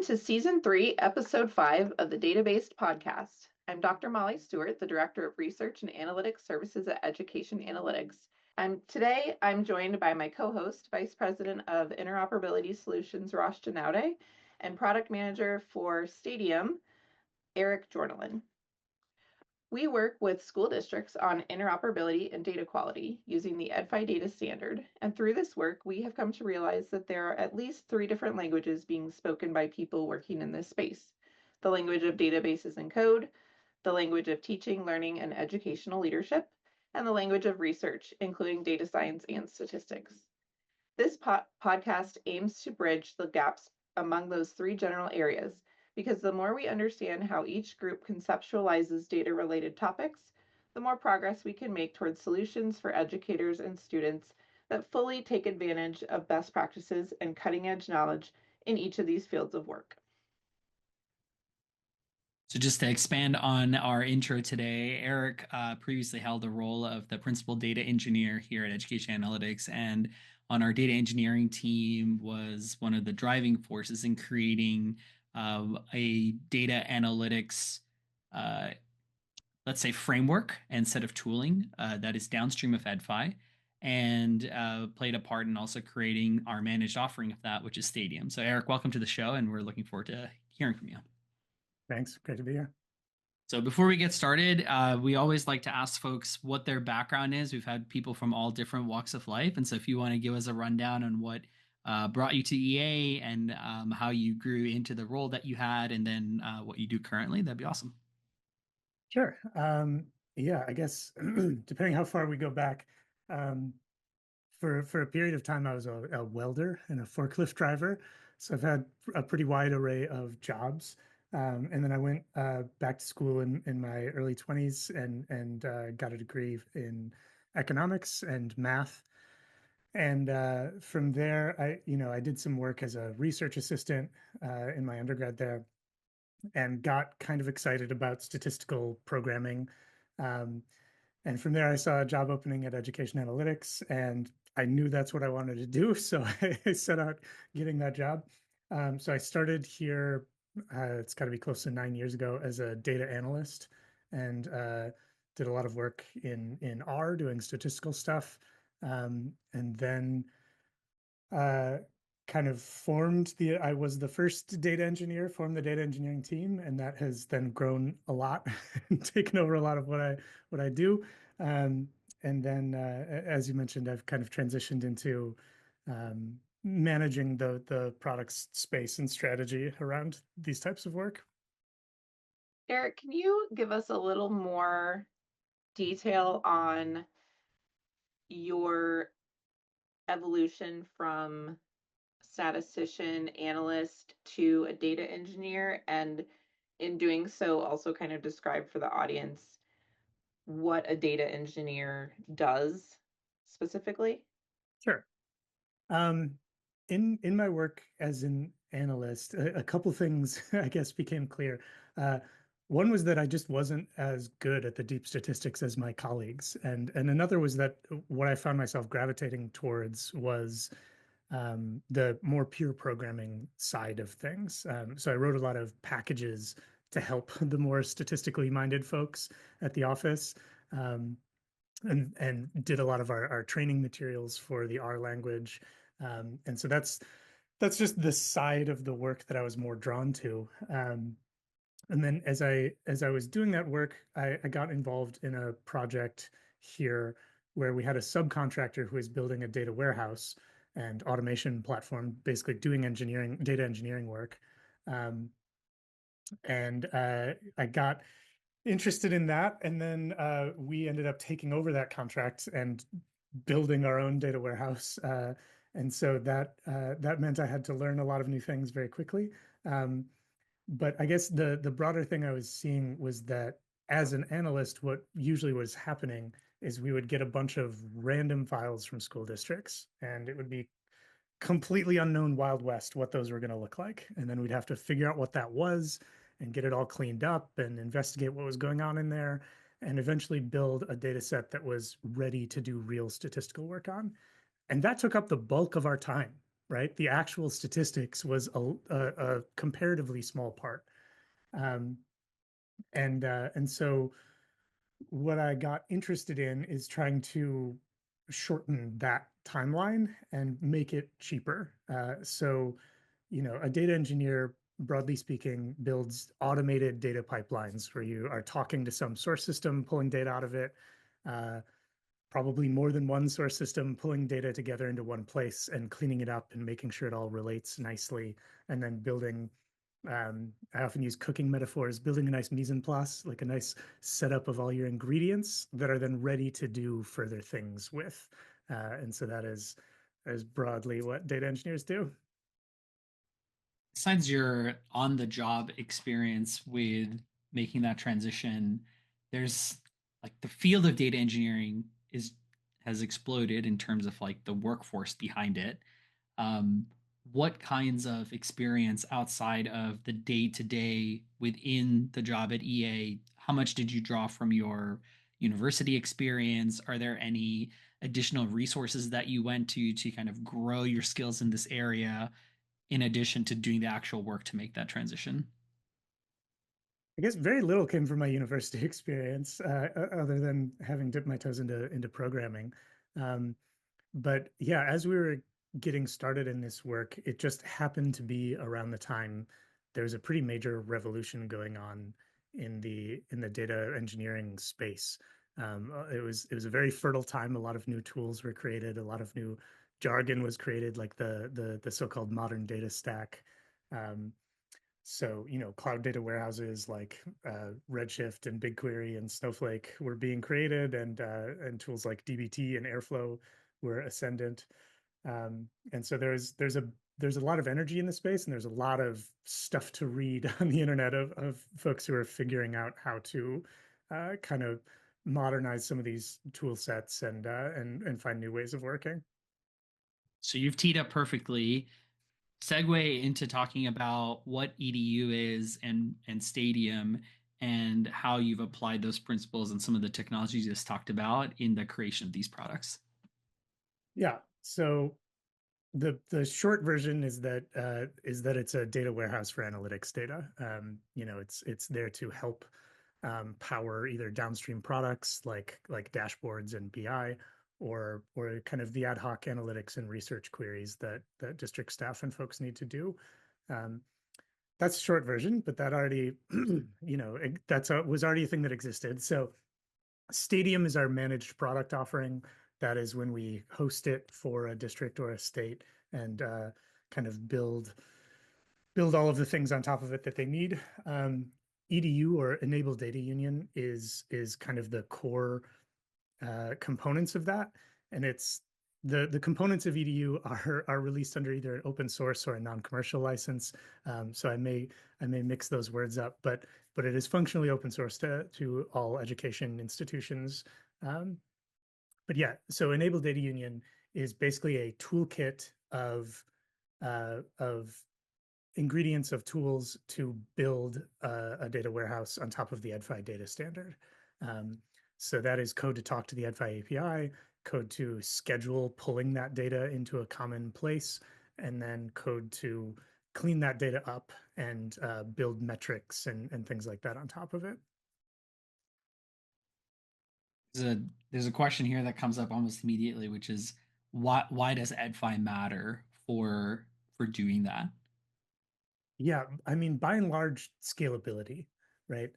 to Season 3, Episode 5 of the Data-Based Podcast. I'm Dr. Molly Stewart, the Director of Research and Analytics Services at Education Analytics. Today, I'm joined by my co-host, Vice President of Interoperability Solutions, Rosh Dhanawade, and Product Manager for Podium, Erik Joranlien. We work with school districts on interoperability and data quality using the EdFi data standard, and through this work, we have come to realize that there are at least 3 different languages being spoken by people working in this space: the language of databases and code, the language of teaching, learning, and educational leadership, and the language of research, including data science and statistics. This podcast aims to bridge the gaps among those 3 general areas, because the more we understand how each group conceptualizes data-related topics, the more progress we can make towards solutions for educators and students that fully take advantage of best practices and cutting-edge knowledge in each of these fields of work. So just to expand on our intro today, Erik previously held the role of the principal data engineer here at Education Analytics, and on our data engineering team was one of the driving forces in creating a data analytics, let's say, framework and set of tooling that is downstream of EdFi, and played a part in also creating our managed offering of that, which is Podium. So Erik, welcome to the show, and we're looking forward to hearing from you. Thanks. Great to be here. So before we get started, we always like to ask folks what their background is. We've had people from all different walks of life. And so if you want to give us a rundown on what brought you to EA and how you grew into the role that you had, and then what you do currently, that'd be awesome. Sure. Yeah, I guess depending how far we go back, for a period of time, I was a welder and a forklift driver. So I've had a pretty wide array of jobs. And then I went back to school in my early 20s and got a degree in economics and math. And from there, I did some work as a research assistant in my undergrad there, and got kind of excited about statistical programming. And from there, I saw a job opening at Education Analytics, and I knew that's what I wanted to do. So I set out getting that job. So I started here. It's got to be close to 9 years ago as a data analyst, and did a lot of work in R doing statistical stuff, and then kind of I was the first data engineer, formed the data engineering team, and that has then grown a lot and taken over a lot of what I do. And then, as you mentioned, I've kind of transitioned into managing the product's space and strategy around these types of work. Erik, can you give us a little more detail on your evolution from statistician, analyst to a data engineer, and in doing so, also kind of describe for the audience what a data engineer does specifically? Sure. In my work as an analyst, a couple things I guess became clear. One was that I just wasn't as good at the deep statistics as my colleagues, and another was that what I found myself gravitating towards was the more pure programming side of things. So I wrote a lot of packages to help the more statistically minded folks at the office, and did a lot of our training materials for the R language. And so that's just the side of the work that I was more drawn to. And then as I was doing that work, I got involved in a project here where we had a subcontractor who was building a data warehouse and automation platform, basically doing data engineering work. And I got interested in that, and then we ended up taking over that contract and building our own data warehouse. And so that meant I had to learn a lot of new things very quickly. But I guess the broader thing I was seeing was that as an analyst, what usually was happening is we would get a bunch of random files from school districts, and it would be completely unknown Wild West what those were going to look like. And then we'd have to figure out what that was and get it all cleaned up and investigate what was going on in there, and eventually build a data set that was ready to do real statistical work on. And that took up the bulk of our time. right? The actual statistics was a comparatively small part. Um, and so what I got interested in is trying to shorten that timeline and make it cheaper. So, a data engineer, broadly speaking, builds automated data pipelines where you are talking to some source system, pulling data out of it, uh, probably more than one source system, pulling data together into one place and cleaning it up and making sure it all relates nicely, and then building. I often use cooking metaphors, building a nice mise en place, like a nice setup of all your ingredients that are then ready to do further things with. And so that is broadly what data engineers do. Besides your on the job experience with making that transition, there's like the field of data engineering is has exploded in terms of like the workforce behind it. um, what kinds of experience outside of the day to day within the job at EA? How much did you draw from your university experience? Are there any additional resources that you went to kind of grow your skills in this area in addition to doing the actual work to make that transition? I guess very little came from my university experience, other than having dipped my toes into programming. Um, but yeah, as we were getting started in this work, it just happened to be around the time there's a pretty major revolution going on in the data engineering space. It was a very fertile time. A lot of new tools were created. A lot of new jargon was created, like the so-called modern data stack. Um, so, cloud data warehouses like Redshift and BigQuery and Snowflake were being created, and tools like DBT and Airflow were ascendant. And so there's a lot of energy in the space, and there's a lot of stuff to read on the internet of folks who are figuring out how to kind of modernize some of these tool sets and find new ways of working. So you've teed up perfectly. Segue into talking about what EDU is and Stadium and how you've applied those principles and some of the technologies you just talked about in the creation of these products. Yeah. So the short version is that it's a data warehouse for analytics data. It's there to help power either downstream products like dashboards and BI, or kind of the ad hoc analytics and research queries that district staff and folks need to do. Um, that's a short version, but that already, was already a thing that existed. So Stadium is our managed product offering. That is when we host it for a district or a state and kind of build all of the things on top of it that they need. EDU, or Enabled Data Union, is kind of the core components of that, and it's the components of EDU are released under either an open source or a non-commercial license. So I may mix those words up, but it is functionally open source to all education institutions. Um, but yeah, so Enabled Data Union is basically a toolkit of ingredients of tools to build a data warehouse on top of the EdFi data standard. Um, so that is code to talk to the EdFi API, code to schedule pulling that data into a common place, and then code to clean that data up and build metrics and things like that on top of it. There's a question here that comes up almost immediately, which is why does edfi matter for doing that? Yeah, I mean, by and large, scalability, right?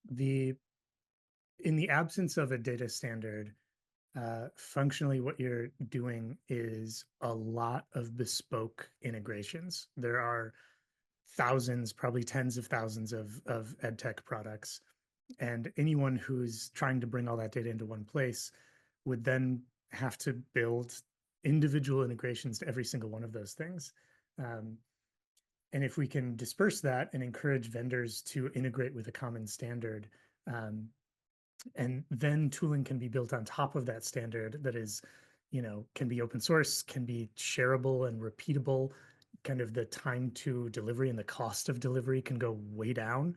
The In the absence of a data standard, functionally what you're doing is a lot of bespoke integrations. There are thousands, probably tens of thousands of ed tech products, and anyone who's trying to bring all that data into one place would then have to build individual integrations to every single one of those things. Um, and if we can disperse that and encourage vendors to integrate with a common standard, um, and then tooling can be built on top of that standard that is, can be open source, can be shareable and repeatable. Kind of the time to delivery and the cost of delivery can go way down,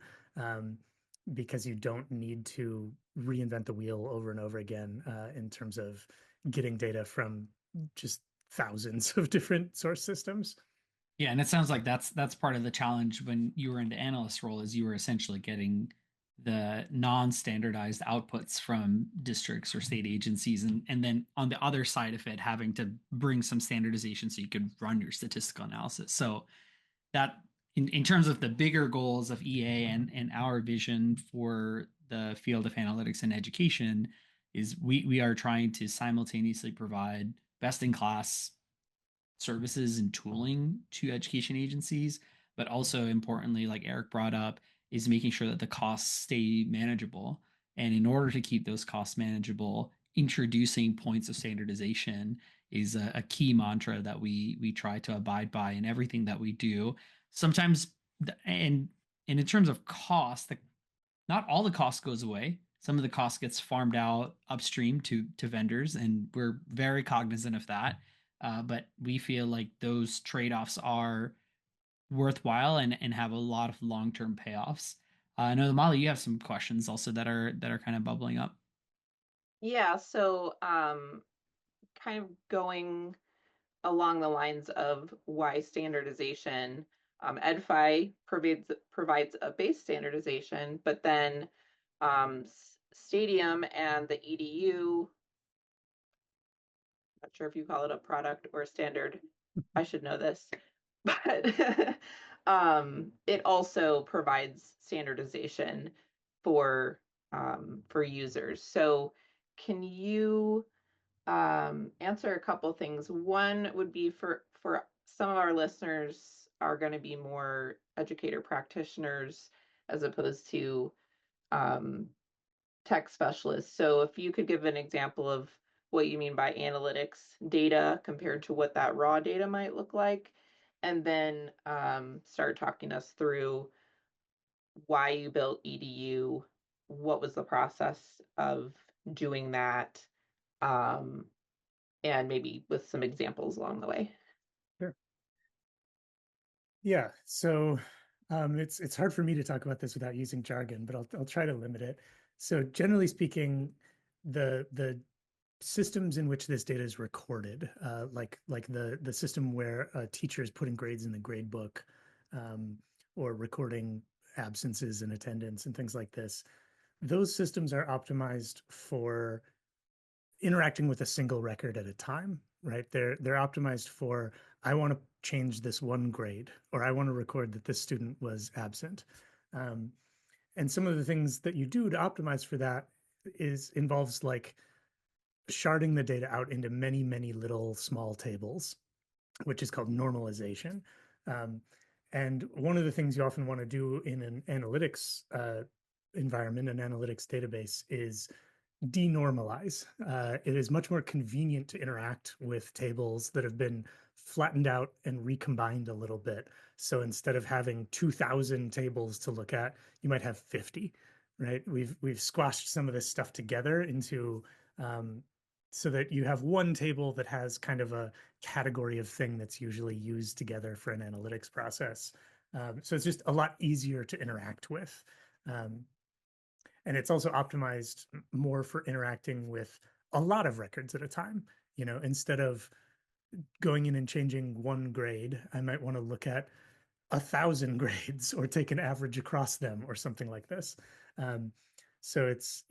because you don't need to reinvent the wheel over and over again in terms of getting data from just thousands of different source systems. Yeah, and it sounds like that's part of the challenge when you were in the analyst role, is you were essentially getting the non-standardized outputs from districts or state agencies, and then on the other side of it, having to bring some standardization so you could run your statistical analysis. So that in terms of the bigger goals of EA and our vision for the field of analytics and education, is we are trying to simultaneously provide best in class services and tooling to education agencies, but also importantly, like Erik brought up, is making sure that the costs stay manageable. And in order to keep those costs manageable, introducing points of standardization is a key mantra that we try to abide by in everything that we do. Sometimes, and in terms of cost, not all the cost goes away. Some of the cost gets farmed out upstream to vendors, and we're very cognizant of that. But we feel like those trade-offs are worthwhile and have a lot of long-term payoffs. I know, Molly, you have some questions also that are kind of bubbling up. Yeah, so kind of going along the lines of why standardization, EdFi provides a base standardization, but then Stadium and the EDU, not sure if you call it a product or a standard, I should know this, but it also provides standardization for users. So can you answer a couple things? One would be for some of our listeners are going to be more educator practitioners as opposed to tech specialists. So if you could give an example of what you mean by analytics data compared to what that raw data might look like, and then start talking us through why you built EDU, what was the process of doing that, and maybe with some examples along the way. Sure. Yeah, so it's hard for me to talk about this without using jargon, but I'll try to limit it. So generally speaking, the systems in which this data is recorded, like the system where a teacher is putting grades in the grade book, or recording absences and attendance and things like this, those systems are optimized for interacting with a single record at a time, right? They're optimized for, I want to change this one grade, or I want to record that this student was absent. And some of the things that you do to optimize for that involves like sharding the data out into many, many little small tables, which is called normalization. And one of the things you often want to do in an analytics environment, an analytics database, is denormalize. It is much more convenient to interact with tables that have been flattened out and recombined a little bit. So instead of having 2,000 tables to look at, you might have 50, right? We've squashed some of this stuff together into so that you have one table that has kind of a category of thing that's usually used together for an analytics process. So it's just a lot easier to interact with. And it's also optimized more for interacting with a lot of records at a time. You know, instead of going in and changing one grade, I might want to look at 1,000 grades or take an average across them or something like this. So it's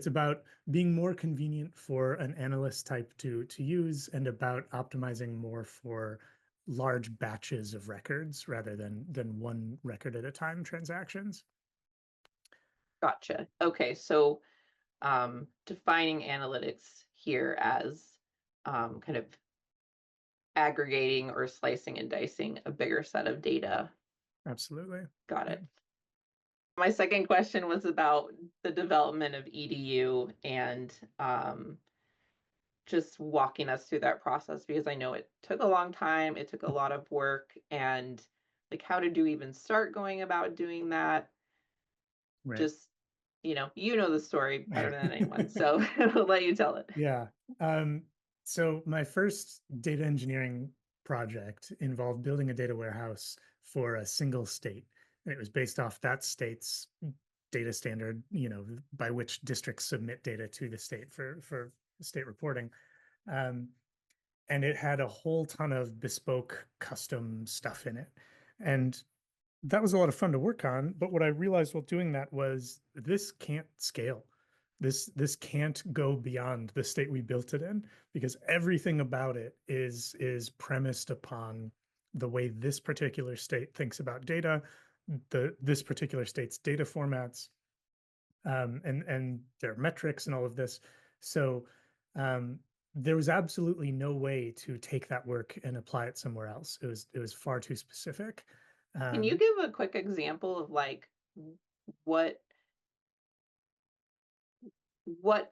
about being more convenient for an analyst type to use, and about optimizing more for large batches of records rather than one record at a time transactions. Gotcha. Okay, so defining analytics here as kind of aggregating or slicing and dicing a bigger set of data. Absolutely. Got it. My second question was about the development of EDU and just walking us through that process, because I know it took a long time, it took a lot of work, and like, how did you even start going about doing that? Right. Just, you know the story better than anyone, so I'll let you tell it. Yeah. So my first data engineering project involved building a data warehouse for a single state. And it was based off that state's data standard, you know, by which districts submit data to the state for state reporting. and it had a whole ton of bespoke custom stuff in it. And that was a lot of fun to work on. But what I realized while doing that was this can't scale. This can't go beyond the state we built it in, because everything about it is premised upon the way this particular state thinks about data, this particular state's data formats, and their metrics and all of this. So there was absolutely no way to take that work and apply it somewhere else. It was far too specific. Can you give a quick example of like what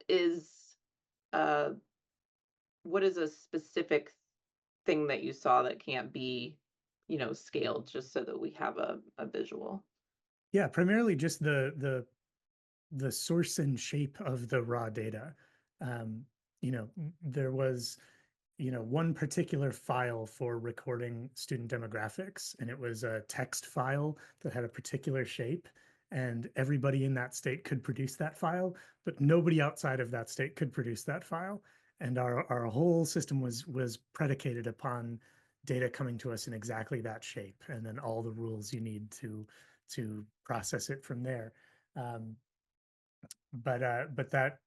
is what is a specific thing that you saw that can't be, scaled, just so that we have a visual? Yeah, primarily just the source and shape of the raw data. There was one particular file for recording student demographics, and it was a text file that had a particular shape, and everybody in that state could produce that file, but nobody outside of that state could produce that file. And our whole system was predicated upon data coming to us in exactly that shape, and then all the rules you need to process it from there. But that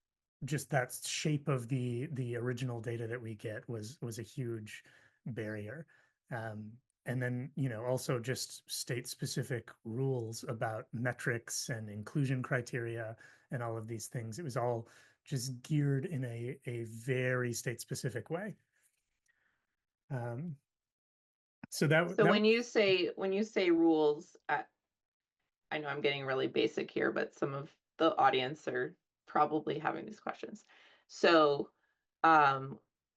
shape of the original data that we get was a huge barrier. And then, also just state specific rules about metrics and inclusion criteria and all of these things. It was all just geared in a very state specific way. So when you say rules, I know I'm getting really basic here, but some of the audience are probably having these questions. So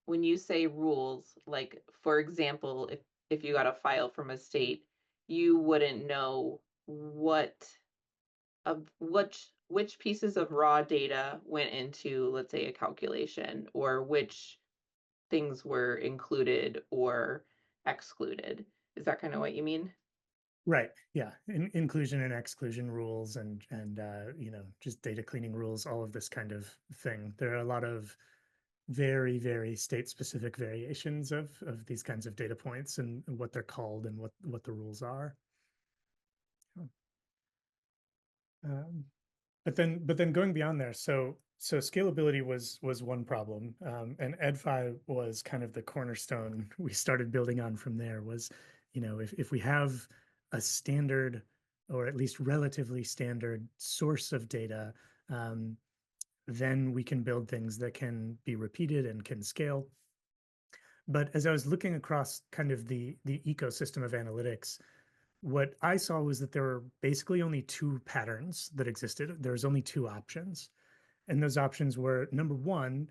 when you say rules, like, for example, if you got a file from a state, you wouldn't know which pieces of raw data went into, let's say, a calculation, or which things were included or excluded. Is that kind of what you mean? Right. Yeah. Inclusion and exclusion rules and just data cleaning rules, all of this kind of thing. There are a lot of very, very state specific variations of these kinds of data points and what they're called and what the rules are. But then going beyond there, so scalability was one problem, and EdFi was kind of the cornerstone we started building on from there. Was, if we have a standard, or at least relatively standard, source of data, then we can build things that can be repeated and can scale. But as I was looking across kind of the ecosystem of analytics, what I saw was that there were basically only two patterns that existed. There was only two options. And those options were, number one,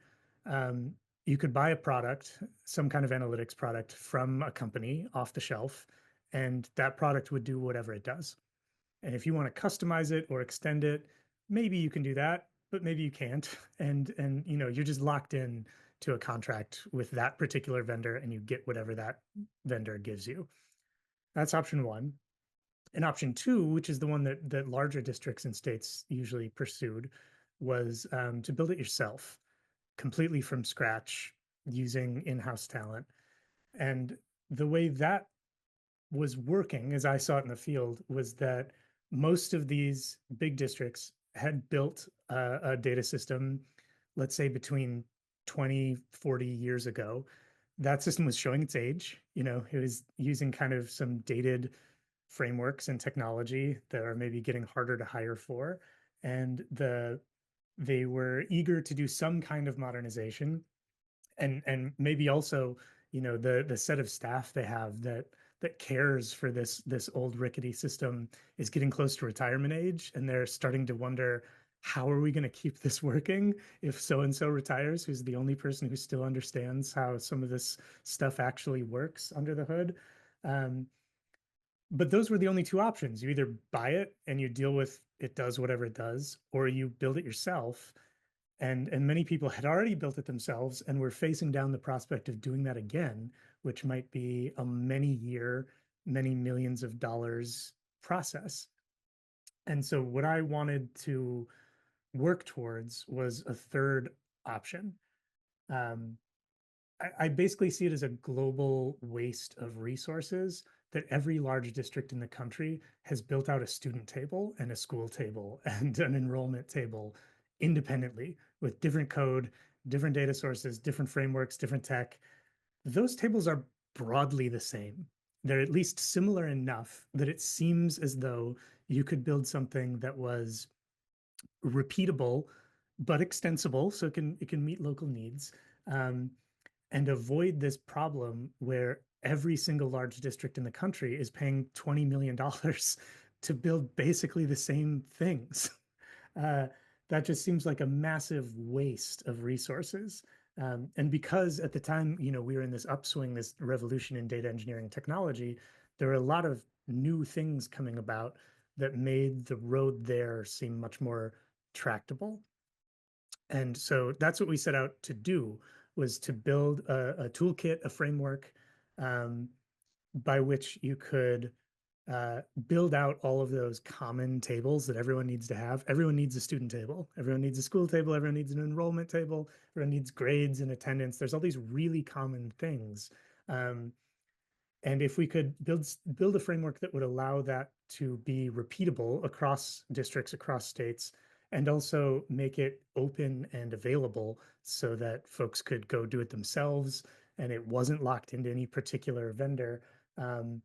you could buy a product, some kind of analytics product from a company off the shelf, and that product would do whatever it does. And if you want to customize it or extend it, maybe you can do that, but maybe you can't. And you're just locked in to a contract with that particular vendor, and you get whatever that vendor gives you. That's option one. And option two, which is the one that larger districts and states usually pursued, was to build it yourself, completely from scratch, using in-house talent. And the way that was working, as I saw it in the field, was that most of these big districts had built a data system, let's say between 20, 40 years ago. That system was showing its age. It was using kind of some dated frameworks and technology that are maybe getting harder to hire for. And they were eager to do some kind of modernization, and maybe also, the set of staff they have that cares for this old rickety system is getting close to retirement age, and they're starting to wonder, how are we going to keep this working if so and so retires, who's the only person who still understands how some of this stuff actually works under the hood. But those were the only two options. You either buy it and you deal with it does whatever it does, or you build it yourself. And many people had already built it themselves and were facing down the prospect of doing that again, which might be a many-year, many millions of dollars process. And so what I wanted to work towards was a third option. I basically see it as a global waste of resources that every large district in the country has built out a student table and a school table and an enrollment table independently with different code, different data sources, different frameworks, different tech. Those tables are broadly the same. They're at least similar enough that it seems as though you could build something that was repeatable but extensible, so it can meet local needs, um, and avoid this problem where every single large district in the country is paying $20 million to build basically the same things. Uh, that just seems like a massive waste of resources. And because at the time, we were in this upswing, this revolution in data engineering technology, there were a lot of new things coming about that made the road there seem much more tractable. And so that's what we set out to do, was to build a toolkit, a framework, um, by which you could build out all of those common tables that everyone needs to have. Everyone needs a student table. Everyone needs a school table. Everyone needs an enrollment table. Everyone needs grades and attendance. There's all these really common things. Um, and if we could build a framework that would allow that to be repeatable across districts, across states, and also make it open and available so that folks could go do it themselves and it wasn't locked into any particular vendor, um,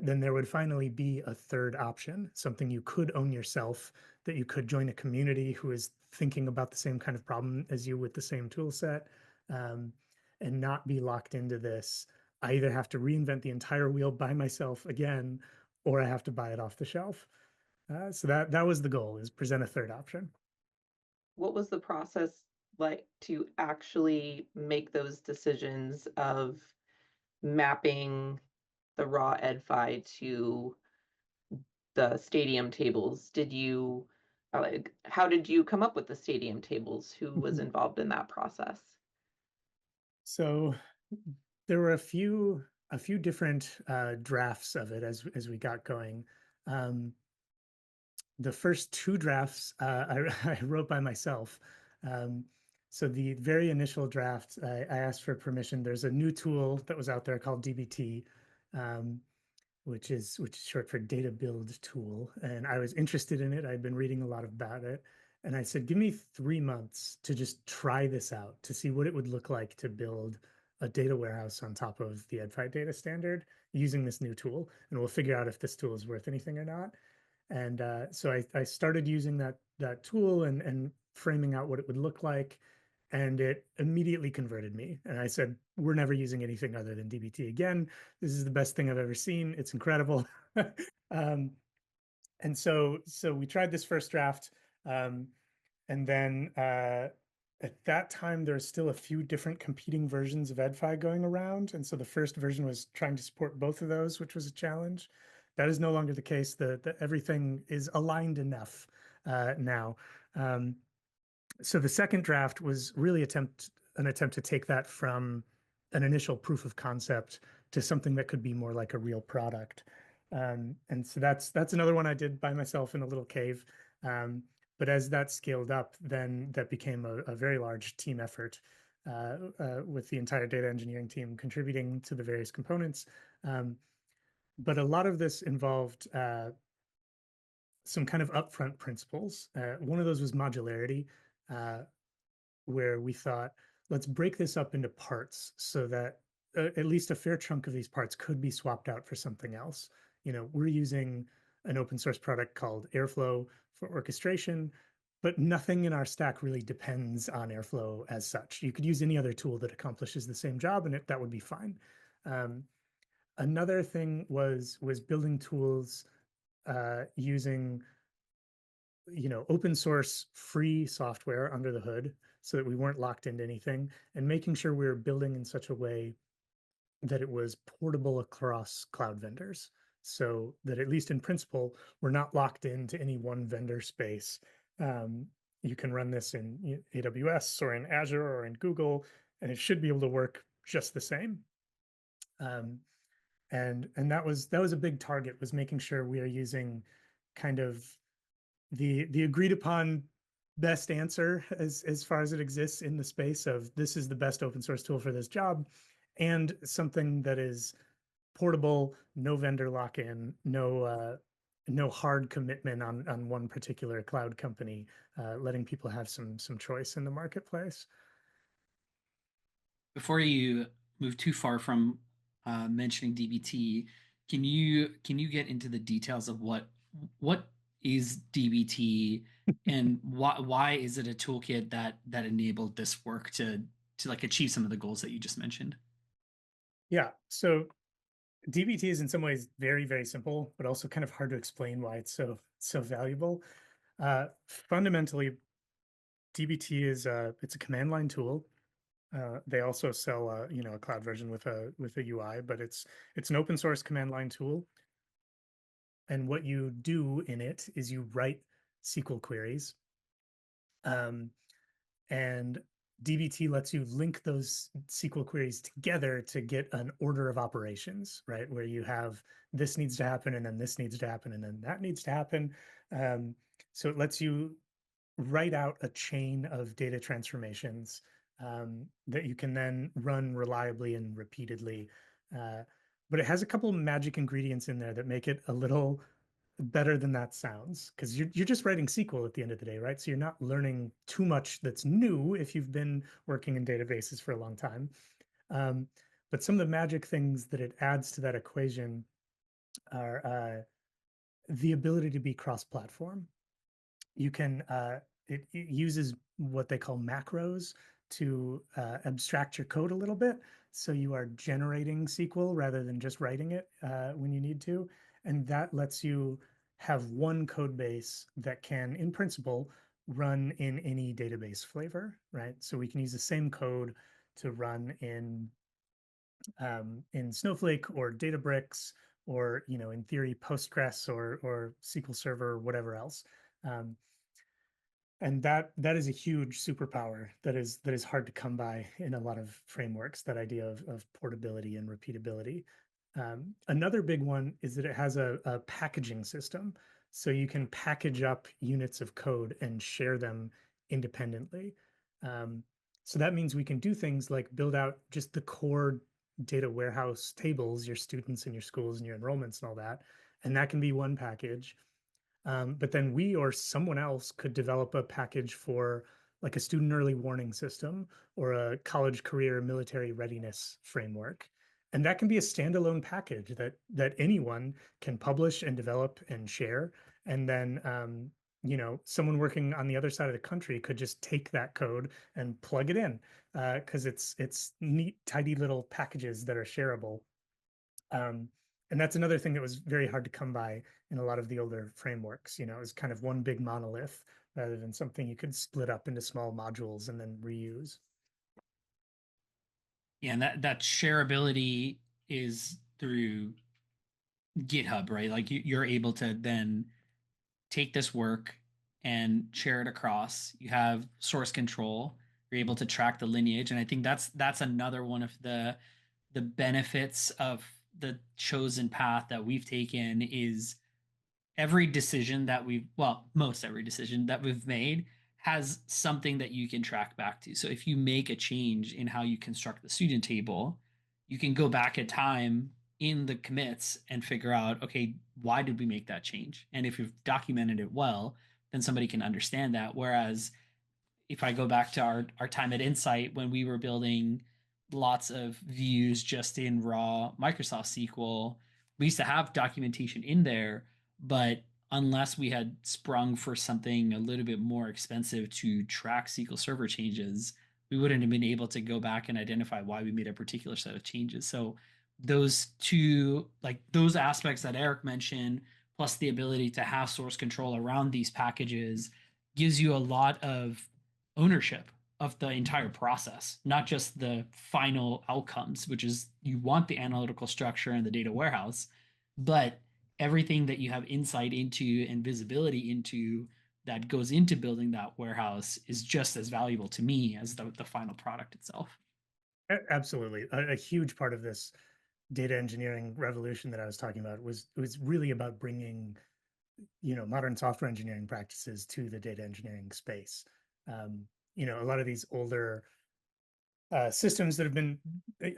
then there would finally be a third option, something you could own yourself, that you could join a community who is thinking about the same kind of problem as you with the same tool set, um, and not be locked into this. I either have to reinvent the entire wheel by myself again, or I have to buy it off the shelf. So that was the goal, is present a third option. What was the process like to actually make those decisions of mapping the raw edfi to the stadium tables? Did you like, how did you come up with the stadium tables? Who was involved in that process? So there were a few different drafts of it as we got going. Um, the first two drafts I wrote by myself. Um, so the very initial draft, I asked for permission. There's a new tool that was out there called DBT, um, which is short for Data Build Tool, and I was interested in it. I'd been reading a lot about it, and I said, "Give me 3 months to just try this out to see what it would look like to build a data warehouse on top of the EdFi data standard using this new tool, and we'll figure out if this tool is worth anything or not." And so I started using that tool and framing out what it would look like, and it immediately converted me. And I said, "We're never using anything other than DBT again. This is the best thing I've ever seen. It's incredible." um, and so we tried this first draft, um, and then at that time there's still a few different competing versions of EdFi going around, and so the first version was trying to support both of those, which was a challenge. That is no longer the case. The everything is aligned enough now. Um, so the second draft was really an attempt to take that from an initial proof of concept to something that could be more like a real product. And so that's another one I did by myself in a little cave. But as that scaled up, then that became a very large team effort, with the entire data engineering team contributing to the various components. But a lot of this involved some kind of upfront principles. One of those was modularity, uh, where we thought, let's break this up into parts so that at least a fair chunk of these parts could be swapped out for something else. We're using an open source product called Airflow for orchestration, but nothing in our stack really depends on Airflow as such. You could use any other tool that accomplishes the same job, and that would be fine. Another thing was building tools using open source free software under the hood so that we weren't locked into anything, and making sure we were building in such a way that it was portable across cloud vendors, so that at least in principle, we're not locked into any one vendor space. You can run this in AWS or in Azure or in Google, and it should be able to work just the same. And that was a big target, was making sure we are using kind of the agreed upon best answer as far as it exists in the space of this is the best open source tool for this job, and something that is portable, no vendor lock-in, no hard commitment on one particular cloud company, letting people have some choice in the marketplace. Before you move too far from mentioning DBT, can you get into the details of what is DBT and why is it a toolkit that enabled this work to like achieve some of the goals that you just mentioned? Yeah, so DBT is in some ways very, very simple, but also kind of hard to explain why it's so valuable. Fundamentally, DBT is it's a command line tool. They also sell a cloud version with a UI, but it's an open source command line tool. And what you do in it is you write SQL queries. And DBT lets you link those SQL queries together to get an order of operations, right? Where you have this needs to happen, and then this needs to happen, and then that needs to happen. So it lets you write out a chain of data transformations that you can then run reliably and repeatedly. But it has a couple magic ingredients in there that make it a little better than that sounds, because you're just writing SQL at the end of the day, right? So you're not learning too much that's new if you've been working in databases for a long time. But some of the magic things that it adds to that equation are the ability to be cross-platform. You can it uses what they call macros to abstract your code a little bit, so you are generating SQL rather than just writing it when you need to, and that lets you have one code base that can, in principle, run in any database flavor, right? So we can use the same code to run in Snowflake or Databricks, or in theory Postgres or SQL Server or whatever else. Um, and that is a huge superpower that is hard to come by in a lot of frameworks, that idea of portability and repeatability. Another big one is that it has a packaging system, so you can package up units of code and share them independently. So that means we can do things like build out just the core data warehouse tables, your students and your schools and your enrollments and all that, and that can be one package. But then we or someone else could develop a package for like a student early warning system or a college career military readiness framework. And that can be a standalone package that anyone can publish and develop and share. And then someone working on the other side of the country could just take that code and plug it in, because it's neat, tidy little packages that are shareable. Um, and that's another thing that was very hard to come by in a lot of the older frameworks. It was kind of one big monolith rather than something you could split up into small modules and then reuse. Yeah, and that shareability is through GitHub, right? Like you're able to then take this work and share it across. You have source control. You're able to track the lineage, and I think that's another one of the benefits of the chosen path that we've taken is every decision that most every decision that we've made has something that you can track back to. So if you make a change in how you construct the student table, you can go back at time in the commits and figure out, okay, why did we make that change? And if you've documented it well, then somebody can understand that. Whereas if I go back to our time at INsite when we were building lots of views just in raw Microsoft SQL, we used to have documentation in there, but unless we had sprung for something a little bit more expensive to track SQL Server changes, we wouldn't have been able to go back and identify why we made a particular set of changes. So those two, like those aspects that Erik mentioned, plus the ability to have source control around these packages gives you a lot of ownership of the entire process, not just the final outcomes, which is you want the analytical structure and the data warehouse, but everything that you have insight into and visibility into that goes into building that warehouse is just as valuable to me as the final product itself. Absolutely. A huge part of this data engineering revolution that I was talking about was really about bringing modern software engineering practices to the data engineering space. A lot of these older systems that have been,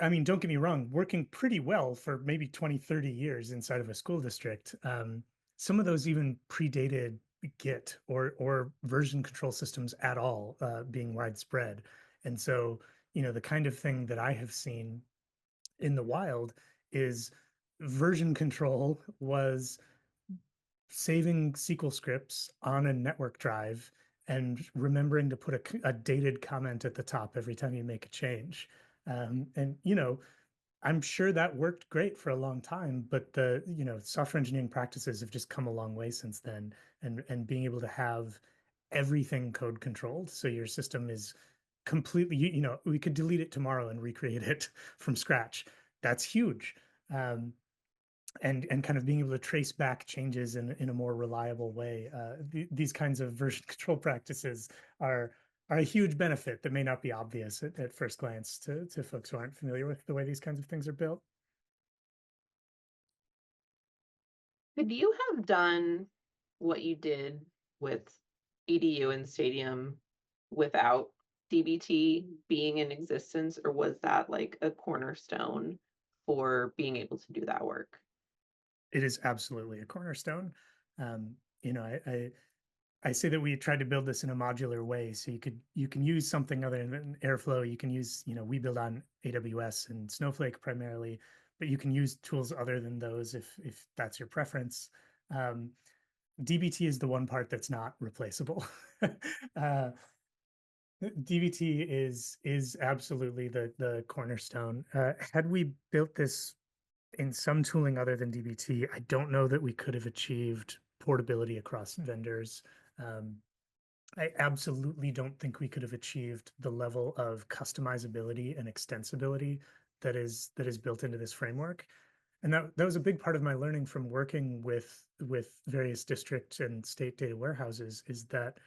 I mean, don't get me wrong, working pretty well for maybe 20, 30 years inside of a school district. Some of those even predated Git or version control systems at all being widespread. And so, the kind of thing that I have seen in the wild is version control was saving SQL scripts on a network drive and remembering to put a dated comment at the top every time you make a change. And I'm sure that worked great for a long time, but the software engineering practices have just come a long way since then. And being able to have everything code controlled, so your system is completely, we could delete it tomorrow and recreate it from scratch. That's huge. And kind of being able to trace back changes in a more reliable way. These kinds of version control practices are a huge benefit that may not be obvious at first glance to folks who aren't familiar with the way these kinds of things are built. Could you have done what you did with EDU and Stadium without DBT being in existence, or was that like a cornerstone for being able to do that work? It is absolutely a cornerstone. I say that we tried to build this in a modular way, so you can use something other than Airflow. You can use, we build on AWS and Snowflake primarily, but you can use tools other than those if that's your preference. DBT is the one part that's not replaceable. DBT is absolutely the cornerstone. Had we built this in some tooling other than DBT, I don't know that we could have achieved portability across vendors. I absolutely don't think we could have achieved the level of customizability and extensibility that is built into this framework. And that was a big part of my learning from working with various district and state data warehouses, is that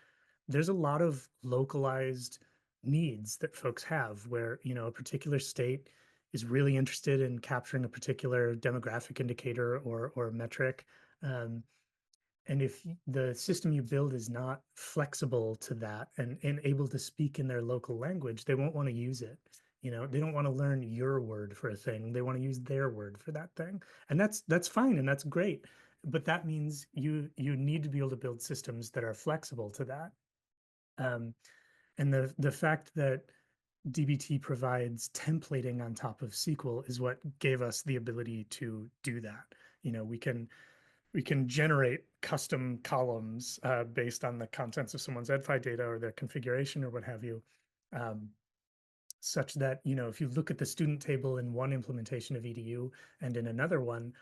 there's a lot of localized needs that folks have where, a particular state is really interested in capturing a particular demographic indicator or metric. And if the system you build is not flexible to that and able to speak in their local language, they won't want to use it. They don't want to learn your word for a thing. They want to use their word for that thing. And that's fine and that's great. But that means you need to be able to build systems that are flexible to that. And the fact that DBT provides templating on top of SQL is what gave us the ability to do that. We can generate custom columns based on the contents of someone's EdFi data or their configuration or what have you, such that, if you look at the student table in one implementation of EDU and in another one,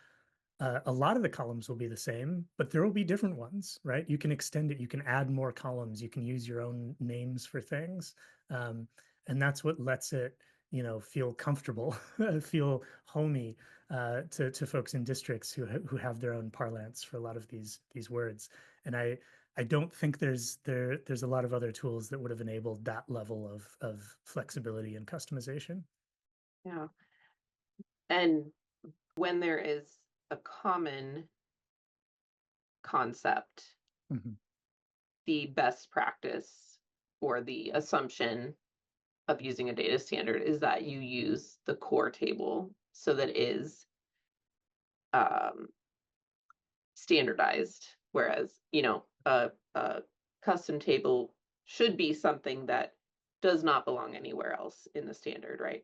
a lot of the columns will be the same, but there will be different ones, right? You can extend it, you can add more columns, you can use your own names for things. And that's what lets it, feel comfortable, feel homey to folks in districts who have their own parlance for a lot of these words. And I don't think there's a lot of other tools that would have enabled that level of flexibility and customization. Yeah. And when there is a common concept, the best practice or the assumption of using a data standard is that you use the core table so that it is standardized, whereas a custom table should be something that does not belong anywhere else in the standard, right?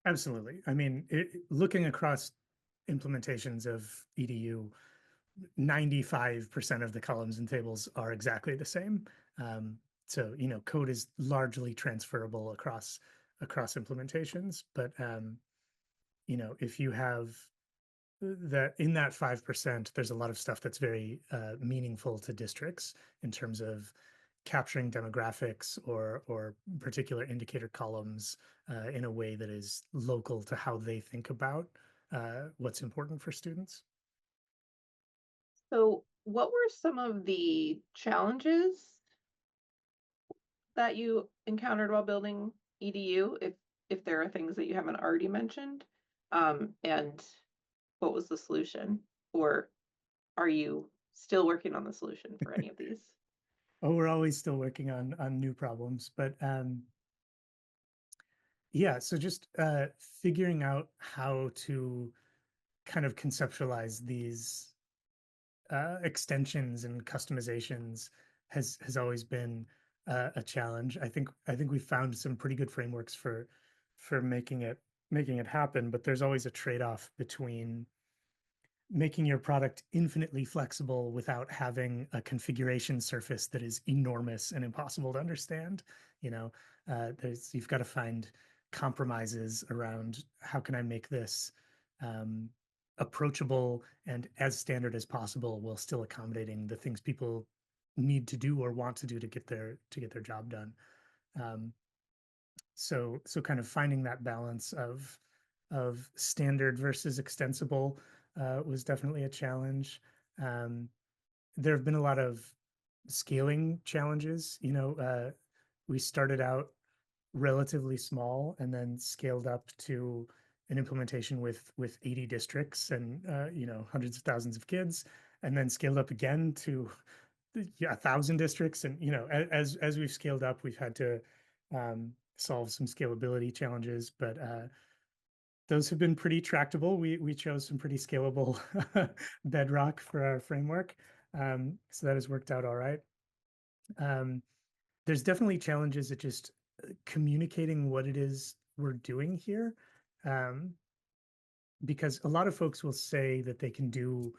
Absolutely. I mean, looking across implementations of EDU, 95% of the columns and tables are exactly the same. So, code is largely transferable across implementations. But, if you have that in that 5%, there's a lot of stuff that's very meaningful to districts in terms of capturing demographics or particular indicator columns in a way that is local to how they think about what's important for students. So what were some of the challenges that you encountered while building EDU, if there are things that you haven't already mentioned? And what was the solution? Or are you still working on the solution for any of these? Oh, we're always still working on new problems, but yeah, so just figuring out how to kind of conceptualize these extensions and customizations has always been a challenge. I think we found some pretty good frameworks for making it happen, but there's always a trade-off between making your product infinitely flexible without having a configuration surface that is enormous and impossible to understand. You know, you've got to find compromises around how can I make this approachable and as standard as possible while still accommodating the things people need to do or want to do to get their job done. So kind of finding that balance of standard versus extensible was definitely a challenge. There have been a lot of scaling challenges. We started out relatively small and then scaled up to an implementation with 80 districts and hundreds of thousands of kids, and then scaled up again to 1,000 districts. And as we've scaled up, we've had to solve some scalability challenges, but those have been pretty tractable. We chose some pretty scalable bedrock for our framework, so that has worked out all right. There's definitely challenges at just communicating what it is we're doing here, because a lot of folks will say that they can do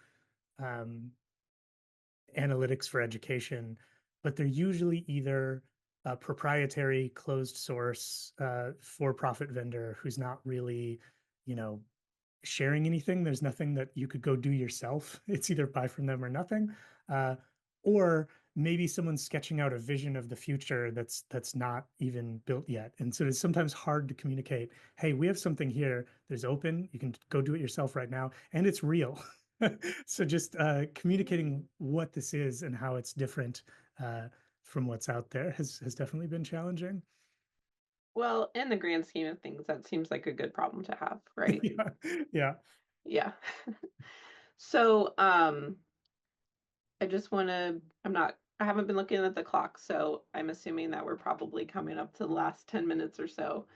analytics for education, but they're usually either a proprietary closed source for-profit vendor who's not really, sharing anything. There's nothing that you could go do yourself. It's either buy from them or nothing. Or maybe someone's sketching out a vision of the future that's not even built yet. And so it's sometimes hard to communicate, hey, we have something here that's open. You can go do it yourself right now. And it's real. So just communicating what this is and how it's different from what's out there has definitely been challenging. Well, in the grand scheme of things, that seems like a good problem to have, right? Yeah. Yeah. So, I just want to, I haven't been looking at the clock, so I'm assuming that we're probably coming up to the last 10 minutes or so.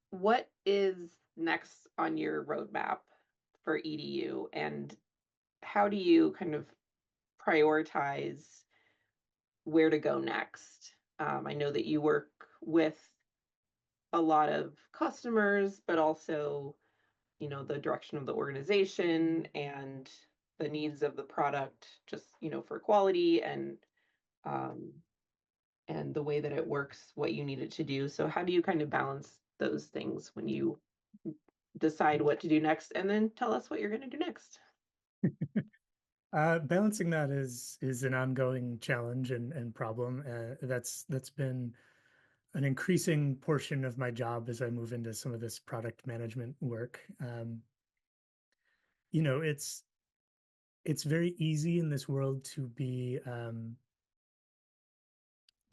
What is next on your roadmap for EDU, and how do you kind of prioritize where to go next? I know that you work with a lot of customers, but also, the direction of the organization and the needs of the product, just, for quality and the way that it works, what you need it to do. So how do you kind of balance those things when you decide what to do next? And then tell us what you're going to do next. Balancing that is an ongoing challenge and problem. That's been an increasing portion of my job as I move into some of this product management work. It's very easy in this world to be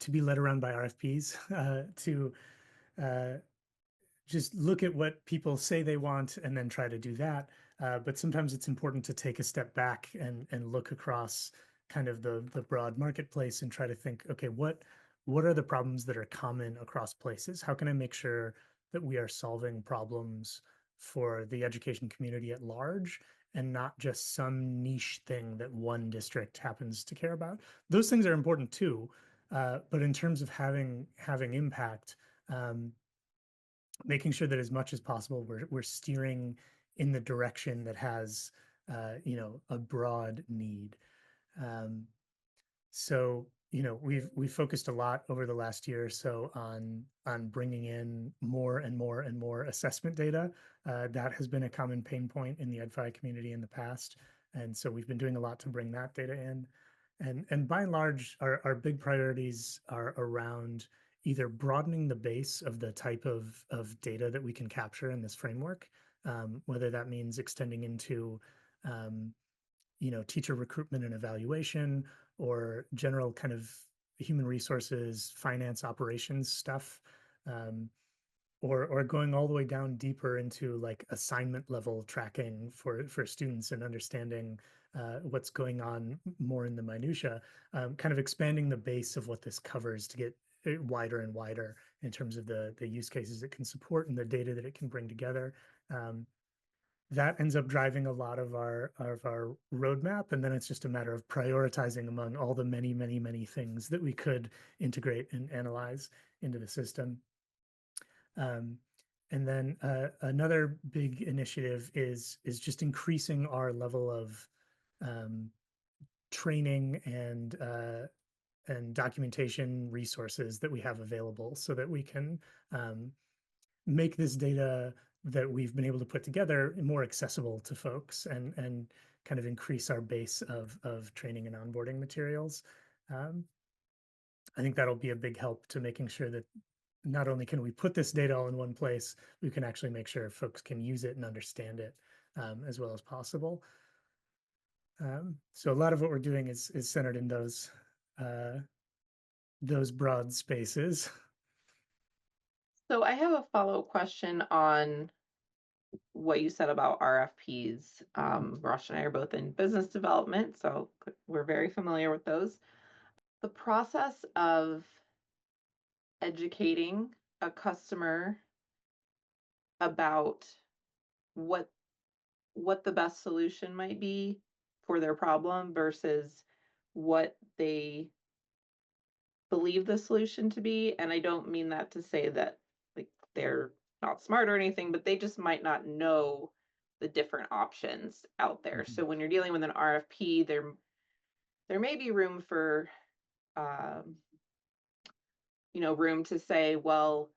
led around by RFPs, to just look at what people say they want and then try to do that. But sometimes it's important to take a step back and look across kind of the broad marketplace and try to think, okay, what are the problems that are common across places? How can I make sure that we are solving problems for the education community at large and not just some niche thing that one district happens to care about? Those things are important too, but in terms of having impact, making sure that as much as possible we're steering in the direction that has a broad need. So we've focused a lot over the last year or so on bringing in more and more and more assessment data. That has been a common pain point in the EdFi community in the past, and so we've been doing a lot to bring that data in. And by and large, our big priorities are around either broadening the base of the type of data that we can capture in this framework, whether that means extending into teacher recruitment and evaluation, or general kind of human resources, finance, operations stuff, or going all the way down deeper into like assignment level tracking for students and understanding what's going on more in the minutia, kind of expanding the base of what this covers to get wider and wider in terms of the use cases it can support and the data that it can bring together. That ends up driving a lot of our roadmap, and then it's just a matter of prioritizing among all the many things that we could integrate and analyze into the system. And then another big initiative is just increasing our level of training and documentation resources that we have available, so that we can make this data that we've been able to put together more accessible to folks, and kind of increase our base of training and onboarding materials. I think that'll be a big help to making sure that not only can we put this data all in one place, we can actually make sure folks can use it and understand it as well as possible. So a lot of what we're doing is centered in those broad spaces. So I have a follow-up question on what you said about RFPs. Rosh and I are both in business development, so we're very familiar with those. The process of educating a customer about what the best solution might be for their problem versus what they believe the solution to be. And I don't mean that to say that like they're not smart or anything, but they just might not know the different options out there. Mhm. So when you're dealing with an RFP, there may be room for room to say, well,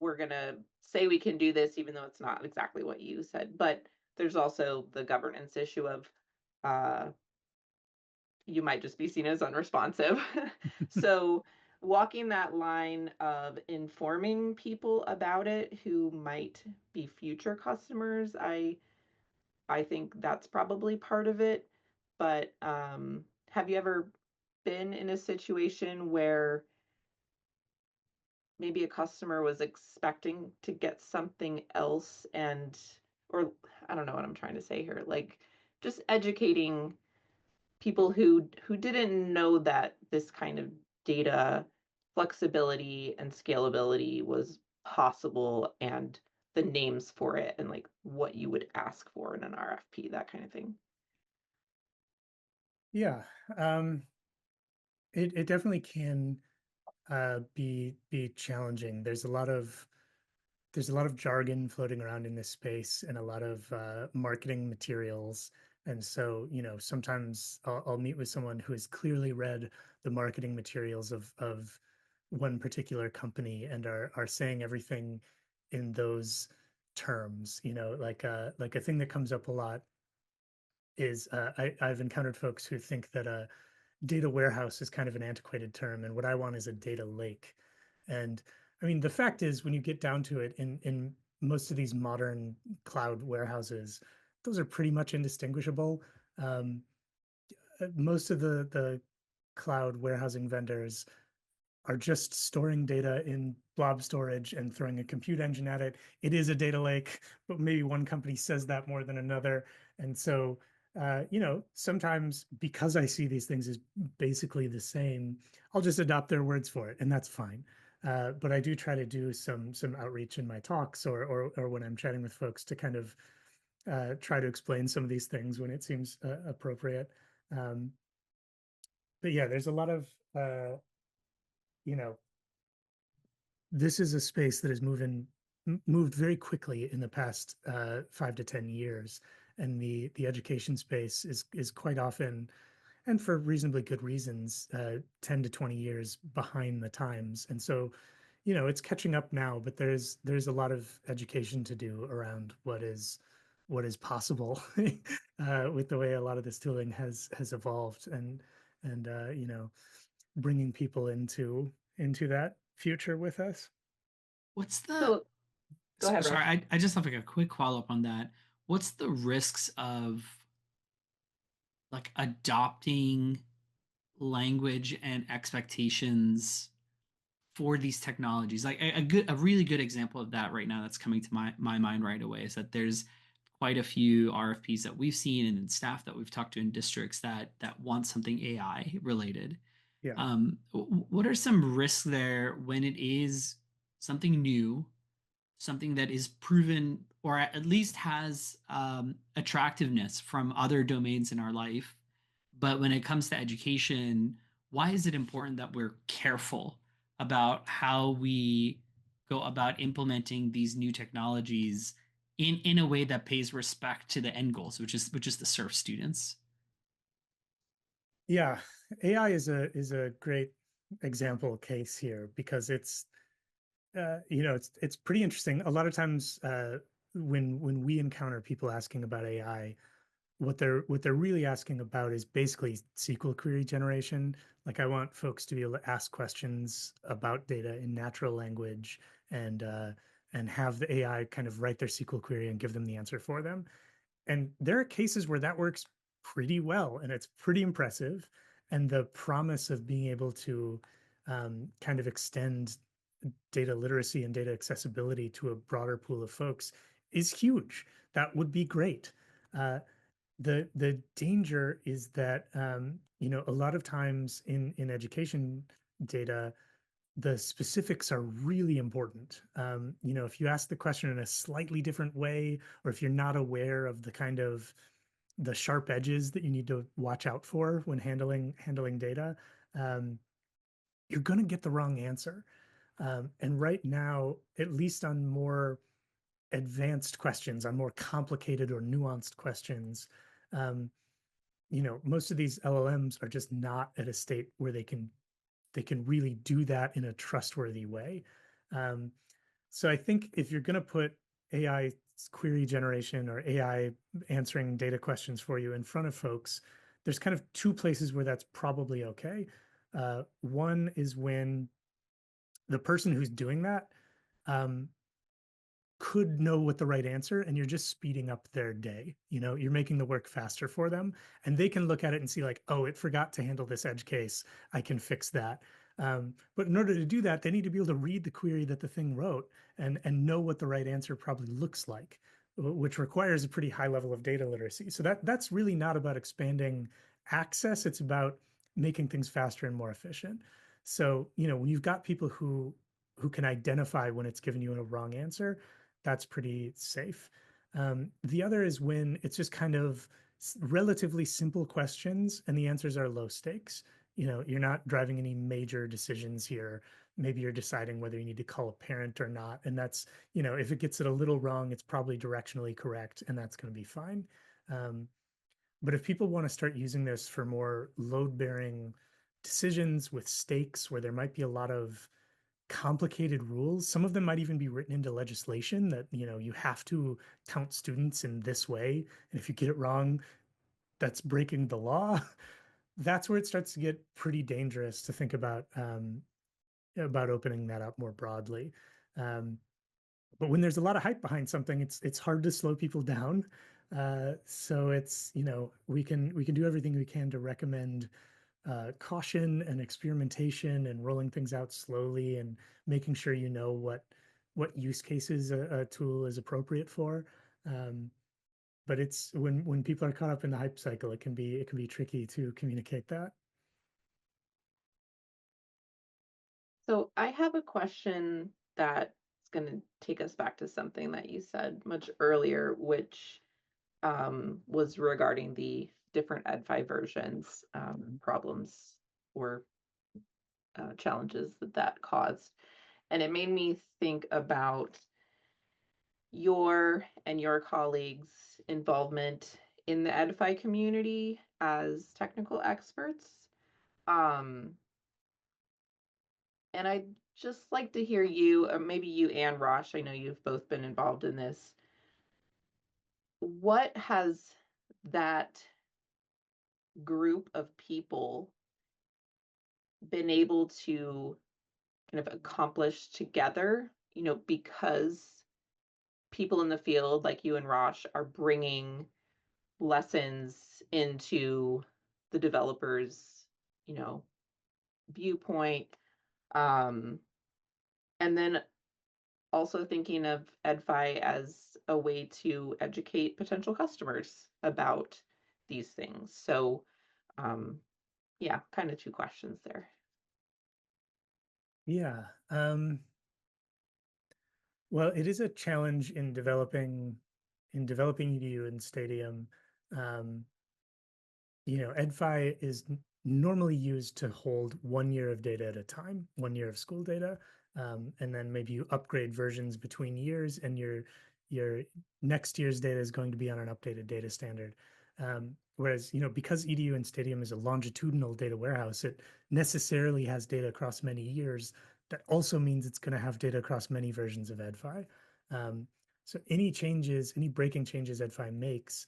we're gonna say we can do this even though it's not exactly what you said. But there's also the governance issue of you might just be seen as unresponsive. So walking that line of informing people about it who might be future customers, I think that's probably part of it. But have you ever been in a situation where maybe a customer was expecting to get something else, or I don't know what I'm trying to say here, like just educating people who didn't know that this kind of data flexibility and scalability was possible, and the names for it, and like what you would ask for in an RFP, that kind of thing. Yeah, it definitely can be challenging. There's a lot of jargon floating around in this space, and a lot of marketing materials. And so, sometimes I'll meet with someone who has clearly read the marketing materials of one particular company and are saying everything in those terms. Like a thing that comes up a lot is I've encountered folks who think that a data warehouse is kind of an antiquated term, and what I want is a data lake. And I mean, the fact is, when you get down to it, in most of these modern cloud warehouses, those are pretty much indistinguishable. Most of the cloud warehousing vendors are just storing data in blob storage and throwing a compute engine at it. It is a data lake, but maybe one company says that more than another. And so, sometimes because I see these things as basically the same, I'll just adopt their words for it, and that's fine. But I do try to do some outreach in my talks, or when I'm chatting with folks, to kind of try to explain some of these things when it seems appropriate. But yeah, there's a lot of you know this is a space that has moved very quickly in the past 5 to 10 years, and the education space is quite often, and for reasonably good reasons, 10 to 20 years behind the times. And so, it's catching up now, but there's a lot of education to do around what is possible with the way a lot of this tooling has evolved, and bringing people into that future with us. What's the So go ahead, sorry, Rush. I just have like a quick follow-up on that. What's the risks of like adopting language and expectations for these technologies? Like a really good example of that right now that's coming to my mind right away is that there's quite a few RFPs that we've seen and staff that we've talked to in districts that want something AI related. Yeah. What are some risks there when it is something new, something that is proven or at least has attractiveness from other domains in our life? But when it comes to education, why is it important that we're careful about how we go about implementing these new technologies in a way that pays respect to the end goals, which is to serve students? Yeah, AI is a great example case here because it's it's pretty interesting. A lot of times when we encounter people asking about AI, what they're really asking about is basically SQL query generation. Like I want folks to be able to ask questions about data in natural language and have the AI kind of write their SQL query and give them the answer for them. And there are cases where that works pretty well and it's pretty impressive. And the promise of being able to kind of extend data literacy and data accessibility to a broader pool of folks is huge. That would be great. The danger is that a lot of times in education data, the specifics are really important. If you ask the question in a slightly different way, or if you're not aware of the kind of the sharp edges that you need to watch out for when handling data, you're going to get the wrong answer. And right now, at least on more advanced questions, on more complicated or nuanced questions, most of these LLMs are just not at a state where they can really do that in a trustworthy way. So I think if you're going to put AI query generation or AI answering data questions for you in front of folks, there's kind of two places where that's probably okay. One is when the person who's doing that um, could know what the right answer and you're just speeding up their day. You're making the work faster for them and they can look at it and see like, oh, it forgot to handle this edge case. I can fix that. But in order to do that, they need to be able to read the query that the thing wrote and know what the right answer probably looks like, which requires a pretty high level of data literacy. So that's really not about expanding access. It's about making things faster and more efficient. So, when you've got people who can identify when it's given you a wrong answer, that's pretty safe. The other is when it's just kind of relatively simple questions and the answers are low stakes. You're not driving any major decisions here. Maybe you're deciding whether you need to call a parent or not. And that's, if it gets it a little wrong, it's probably directionally correct and that's going to be fine. But if people want to start using this for more load bearing decisions with stakes where there might be a lot of complicated rules. Some of them might even be written into legislation that, you have to count students in this way. And if you get it wrong, that's breaking the law. That's where it starts to get pretty dangerous to think about opening that up more broadly. But when there's a lot of hype behind something, it's hard to slow people down. So it's, we can do everything we can to recommend caution and experimentation and rolling things out slowly and making sure what use cases a tool is appropriate for. But it's when people are caught up in the hype cycle, it can be tricky to communicate that. So I have a question that's going to take us back to something that you said much earlier, which was regarding the different Ed5 versions, problems or challenges that caused. And it made me think about your and your colleagues' involvement in the Ed5 community as technical experts. And I'd just like to hear you, or maybe you and Rosh, I know you've both been involved in this. What has that group of people been able to kind of accomplish together, because people in the field like you and Rosh are bringing lessons into the developers, viewpoint. And then also thinking of EdFi as a way to educate potential customers about these things. So yeah, kind of two questions there. Yeah. Well, it is a challenge in developing EDU and Stadium. EdFi is normally used to hold 1 year of data at a time, 1 year of school data, and then maybe you upgrade versions between years, and your next year's data is going to be on an updated data standard. Whereas, because EDU and Stadium is a longitudinal data warehouse, it necessarily has data across many years. That also means it's going to have data across many versions of EdFi. So any breaking changes EdFi makes,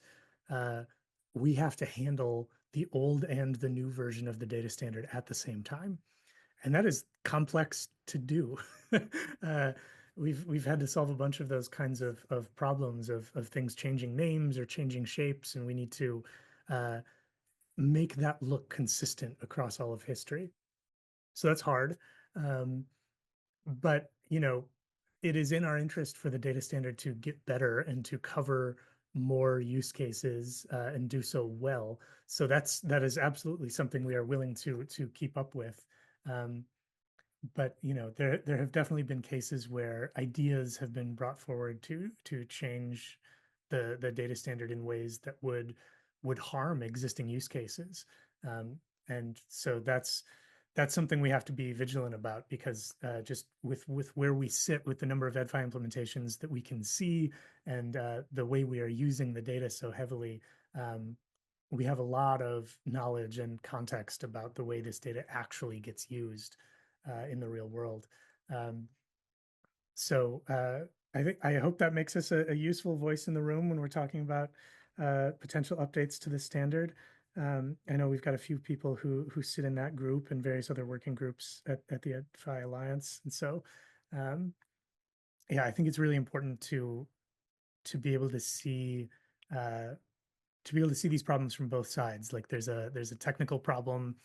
we have to handle the old and the new version of the data standard at the same time. And that is complex to do. We've had to solve a bunch of those kinds of problems of things changing names or changing shapes, and we need to make that look consistent across all of history. So that's hard. But it is in our interest for the data standard to get better and to cover more use cases and do so well. So that is absolutely something we are willing to keep up with. But there have definitely been cases where ideas have been brought forward to change the data standard in ways that would harm existing use cases. And so that's something we have to be vigilant about, because just with where we sit with the number of EdFi implementations that we can see, and the way we are using the data so heavily, we have a lot of knowledge and context about the way this data actually gets used in the real world. So I hope that makes us a useful voice in the room when we're talking about potential updates to the standard. I know we've got a few people who sit in that group and various other working groups at the EdFi Alliance. And so, yeah, I think it's really important to be able to see these problems from both sides. Like there's a technical problem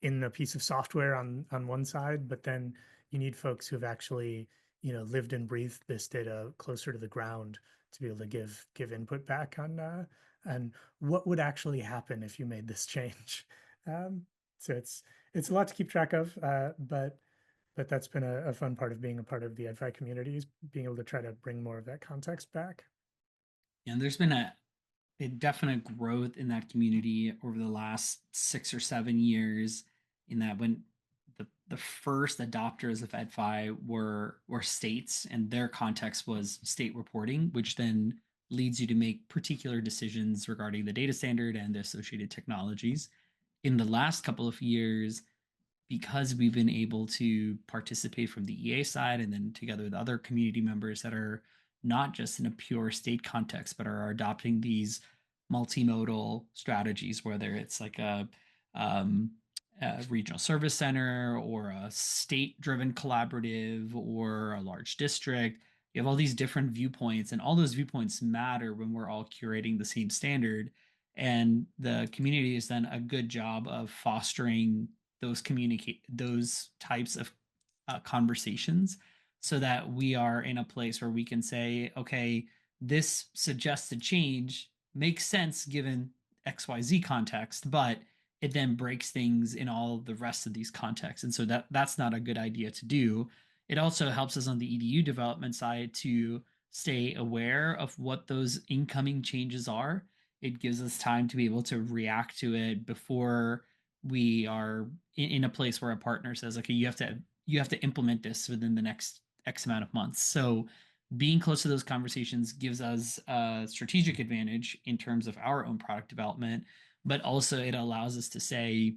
in a piece of software on one side, but then you need folks who have actually lived and breathed this data closer to the ground to be able to give input back on what would actually happen if you made this change. So it's a lot to keep track of, but that's been a fun part of being a part of the EdFi community, is being able to try to bring more of that context back. And there's been a definite growth in that community over the last 6 or 7 years, in that when the first adopters of EdFi were states, and their context was state reporting, which then leads you to make particular decisions regarding the data standard and the associated technologies. In the last couple of years, because we've been able to participate from the EA side, and then together with other community members that are not just in a pure state context, but are adopting these multimodal strategies, whether it's like a regional service center or a state-driven collaborative or a large district. You have all these different viewpoints, and all those viewpoints matter when we're all curating the same standard. And the community has done a good job of fostering those types of conversations, so that we are in a place where we can say, okay, this suggested change makes sense given XYZ context, but it then breaks things in all the rest of these contexts. And so that's not a good idea to do. It also helps us on the EDU development side to stay aware of what those incoming changes are. It gives us time to be able to react to it before we are in a place where a partner says, okay, you have to implement this within the next X amount of months. So being close to those conversations gives us a strategic advantage in terms of our own product development, but also it allows us to say,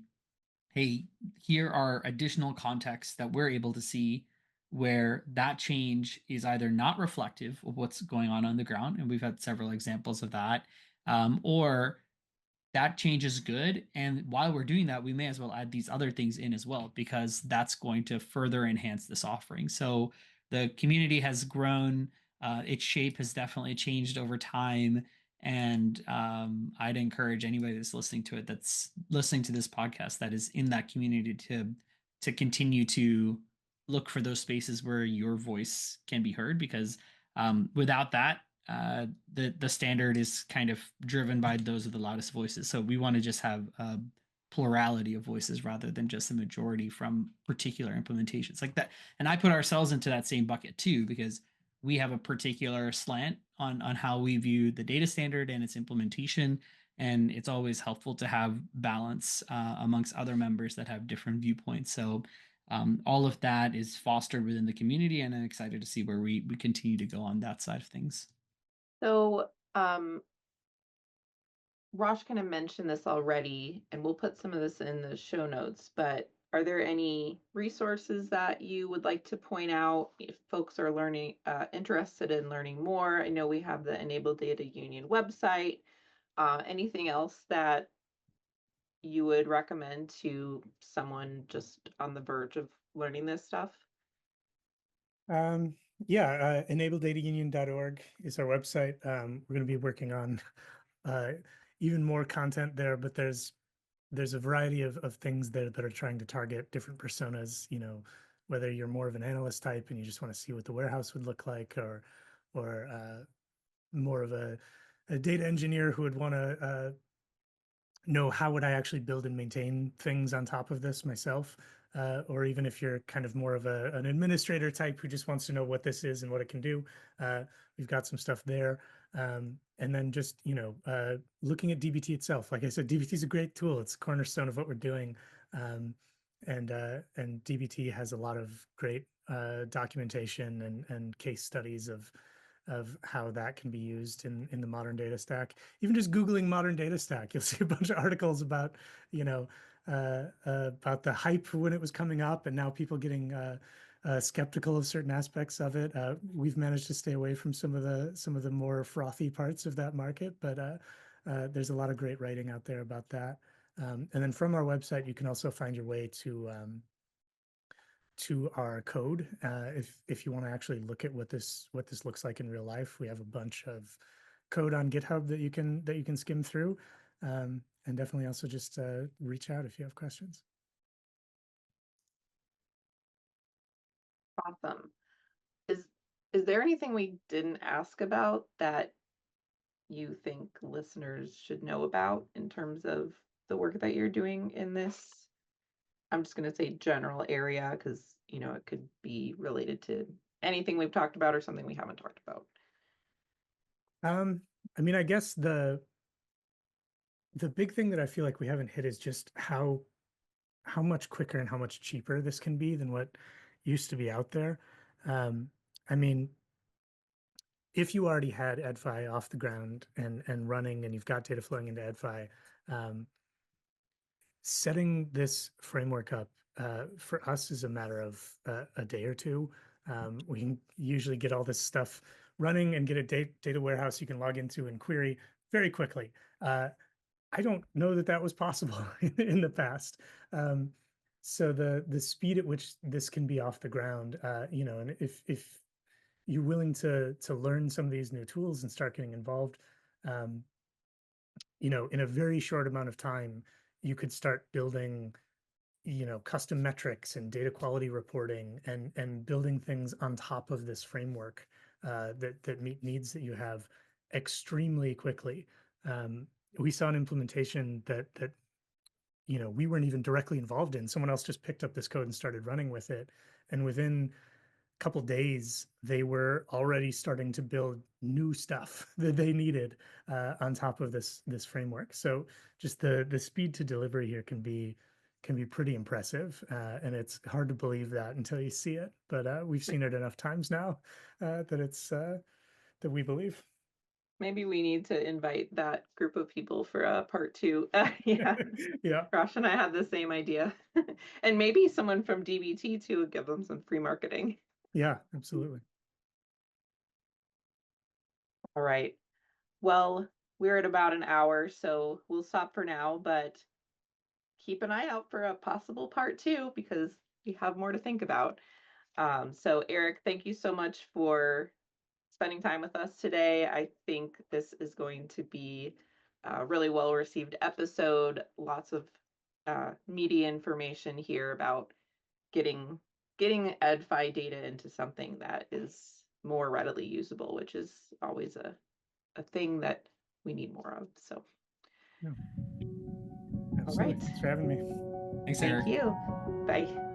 hey, here are additional contexts that we're able to see where that change is either not reflective of what's going on the ground, and we've had several examples of that, or that change is good. And while we're doing that, we may as well add these other things in as well, because that's going to further enhance this offering. So the community has grown. Its shape has definitely changed over time. And I'd encourage anybody that's listening to this podcast, that is in that community, to continue to look for those spaces where your voice can be heard, because without that, the standard is kind of driven by those of the loudest voices. So we want to just have a plurality of voices rather than just a majority from particular implementations like that. And I put ourselves into that same bucket too, because we have a particular slant on how we view the data standard and its implementation. And it's always helpful to have balance amongst other members that have different viewpoints. So all of that is fostered within the community, and I'm excited to see where we continue to go on that side of things. So, Rosh kind of mentioned this already, and we'll put some of this in the show notes, but are there any resources that you would like to point out if folks are interested in learning more? I know we have the Enable Data Union website. Anything else that you would recommend to someone just on the verge of learning this stuff? Yeah, enabledataunion.org is our website. We're going to be working on even more content there, but there's a variety of things there that are trying to target different personas, whether you're more of an analyst type and you just want to see what the warehouse would look like, or more of a data engineer who would want to know how would I actually build and maintain things on top of this myself, or even if you're kind of more of an administrator type who just wants to know what this is and what it can do, we've got some stuff there. And then just looking at DBT itself. Like I said, DBT is a great tool. It's a cornerstone of what we're doing, and DBT has a lot of great documentation and case studies of how that can be used in the modern data stack. Even just Googling modern data stack, you'll see a bunch of articles about, about the hype when it was coming up, and now people getting skeptical of certain aspects of it. We've managed to stay away from some of the more frothy parts of that market, but there's a lot of great writing out there about that. And then from our website, you can also find your way to our code. If you want to actually look at what this looks like in real life, we have a bunch of code on GitHub that you can skim through, and definitely also just reach out if you have questions. Awesome. Is there anything we didn't ask about that you think listeners should know about in terms of the work that you're doing in this? I'm just going to say general area because, it could be related to anything we've talked about or something we haven't talked about. I mean, I guess the big thing that I feel like we haven't hit is just how much quicker and how much cheaper this can be than what used to be out there. I mean, if you already had EdFi off the ground and running, and you've got data flowing into EdFi, setting this framework up for us is a matter of a day or two. We can usually get all this stuff running and get a data warehouse you can log into and query very quickly. I don't know that was possible in the past. So the speed at which this can be off the ground, and if you're willing to learn some of these new tools and start getting involved, in a very short amount of time, you could start building, custom metrics and data quality reporting and building things on top of this framework that meet needs that you have extremely quickly. We saw an implementation that we weren't even directly involved in. Someone else just picked up this code and started running with it, and within a couple days they were already starting to build new stuff that they needed on top of this framework. So just the speed to delivery here can be pretty impressive, and it's hard to believe that until you see it. But we've seen it enough times now that it's that we believe. Maybe we need to invite that group of people for a part 2. Yeah. Yeah. Rosh and I had the same idea. And maybe someone from DBT too, give them some free marketing. Yeah, absolutely. All right. Well, we're at about an hour, so we'll stop for now, but keep an eye out for a possible part 2 because we have more to think about. So Erik, thank you so much for spending time with us today. I think this is going to be a really well received episode. Lots of media information here about getting EdFi data into something that is more readily usable, which is always a thing that we need more of. So, Yeah. all right. Thanks for having me. Thanks, Eric. Thank you. Bye.